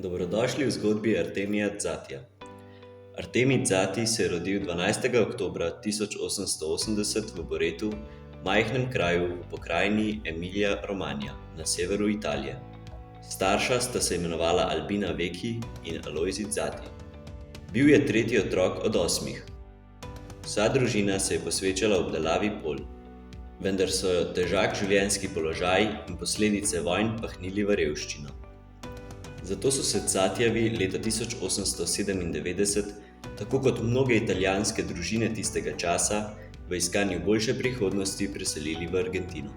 Dobrodošli v zgodbi Artemija Dzatija. Artemij Dzati se je rodil 12. oktobra 1880 v Boretu, majhnem kraju v pokrajini Emilija-Romagna na severu Italije. Starša sta se imenovala Albina Vecchi in Alojzij Dzati. Bil je tretji otrok od 8. Vsa družina se je posvečala obdelavi polj, vendar so jo težak življenjski položaj in posledice vojn pahnili v revščino. Zato so se Dzatijevi leta 1897, tako kot mnoge italijanske družine tistega časa, v iskanju boljše prihodnosti preselili v Argentino.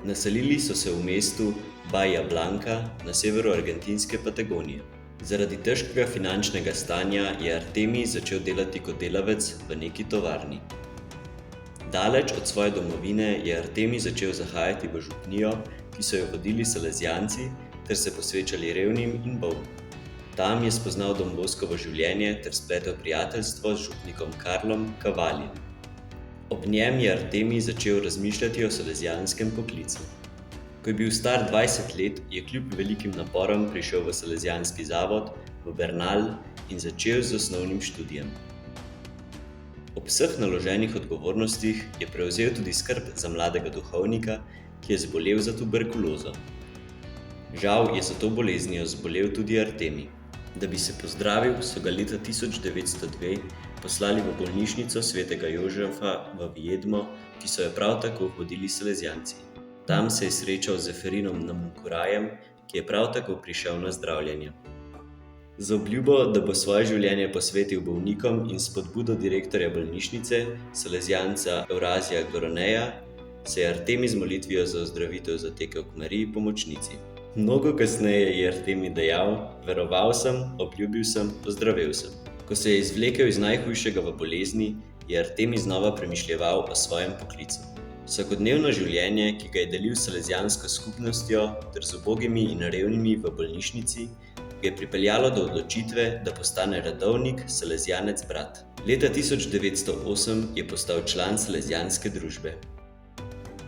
Naselili so se v mestu Bahia Blanca na severu argentinske Patagonije. Zaradi težkega finančnega stanja je Artemij začel delati kot delavec v neki tovarni. Daleč od svoje domovine je Artemij začel zahajati v župnijo, ki so jo vodili salezijanci, ter se posvečali revnim in bolnim. Tam je spoznal Don Boscovo življenje ter spletel prijateljstvo z župnikom Karlom Cavallijem. Ob njem je Artemij začel razmišljati o salezijanskem poklicu. Ko je bil star 20 let, je kljub velikim naporom prišel v salezijanski zavod v Bernal in začel z osnovnim študijem. Ob vseh naloženih odgovornostih je prevzel tudi skrb za mladega duhovnika, ki je zbolel za tuberkulozo. Žal je za to boleznijo zbolel tudi Artemij. Da bi se pozdravil, so ga leta 1902 poslali v bolnišnico svetega Jožefa v Viedmo, ki so jo prav tako vodili salezijanci. Tam se je srečal z Zefirinom Namuncurajem, ki je prav tako prišel na zdravljenje. Z obljubo, da bo svoje življenje posvetil bolnikom in spodbudo direktorja bolnišnice, salezijanca Eurazija Goroneja, se je Artemij z molitvijo za ozdravitev zatekel k Mariji Pomočnici. Mnogo kasneje je Artemij dejal: "Veroval sem, obljubil sem, ozdravel sem." Ko se je izvlekel iz najhujšega v bolezni, je Artemij znova premišljeval o svojem poklicu. Vsakodnevno življenje, ki ga je delil s salezijansko skupnostjo ter z ubogimi in revnimi v bolnišnici, ga je pripeljalo do odločitve, da postane redovnik salezijanec brat. Leta 1908 je postal član salezijanske družbe.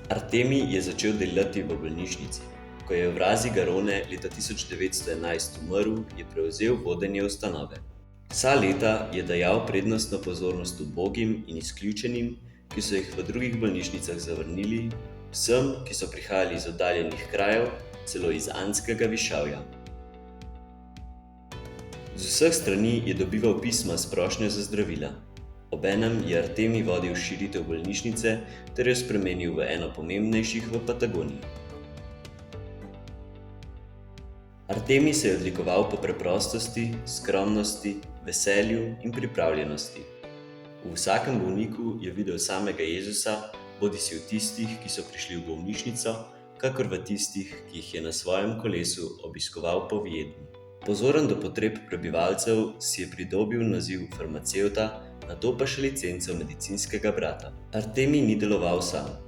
Artemij je začel delati v bolnišnici. Ko je Eurazij Garone leta 1911 umrl, je prevzel vodenje ustanove. Vsa leta je dajal prednostno pozornost ubogim in izključenim, ki so jih v drugih bolnišnicah zavrnili, vsem, ki so prihajali iz oddaljenih krajev, celo iz Andskega višavja. Z vseh strani je dobival pisma s prošnjo za zdravila. Obenem je Artemij vodil širitev bolnišnice ter jo spremenil v eno pomembnejših v Patagoniji. Artemij se je odlikoval po preprostosti, skromnosti, veselju in pripravljenosti. V vsakem bolniku je videl samega Jezusa, bodisi v tistih, ki so prišli v bolnišnico, kakor v tistih, ki jih je na svojem kolesu obiskoval po Viedmi. Pozoren do potreb prebivalcev, si je pridobil naziv farmacevta, nato pa še licenco medicinskega brata. Artemij ni deloval sam.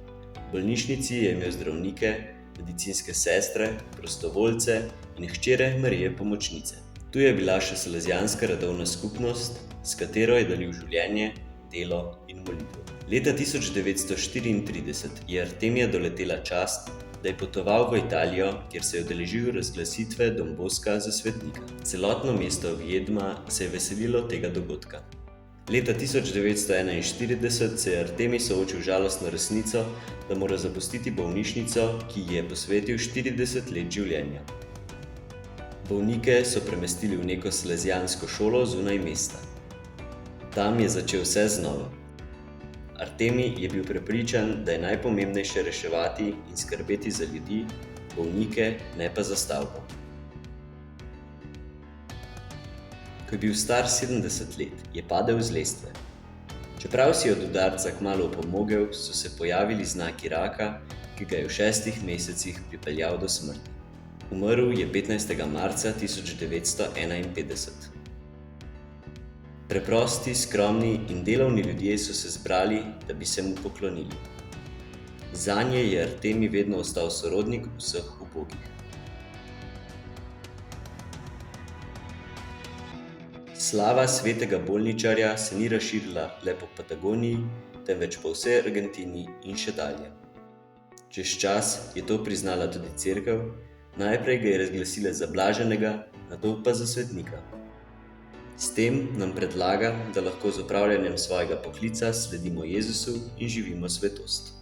V bolnišnici je imel zdravnike, medicinske sestre, prostovoljce in hčere Marije Pomočnice. Tu je bila še salezijanska redovna skupnost, s katero je delil življenje, delo in molitev. Leta 1934 je Artemija doletela čast, da je potoval v Italijo, kjer se je udeležil razglasitve Don Bosca za svetnika. Celotno mesto Viedma se je veselilo tega dogodka. Leta 1941 se je Artemij soočil z žalostno resnico, da mora zapustiti bolnišnico, ki ji je posvetil 40 let življenja. Bolnike so premestili v neko salezijansko šolo zunaj mesta. Tam je začel vse znova. Artemij je bil prepričan, da je najpomembnejše reševati in skrbeti za ljudi, bolnike, ne pa za stavbo. Ko je bil star 70 let, je padel z lestve. Čeprav si od udarca kmalu opomogel, so se pojavili znaki raka, ki ga je v 6 mesecih pripeljal do smrti. Umrl je 15. marca 1951. Preprosti, skromni in delovni ljudje so se zbrali, da bi se mu poklonili. Zanje je Artemij vedno ostal sorodnik vseh ubogih. Slava svetega bolničarja se ni razširila le po Patagoniji, temveč po vsej Argentini in še dalje. Čez čas je to priznala tudi cerkev, Najprej ga je razglasila za blaženega, nato pa za svetnika. S tem nam predlaga, da lahko z opravljanjem svojega poklica sledimo Jezusu in živimo svetost.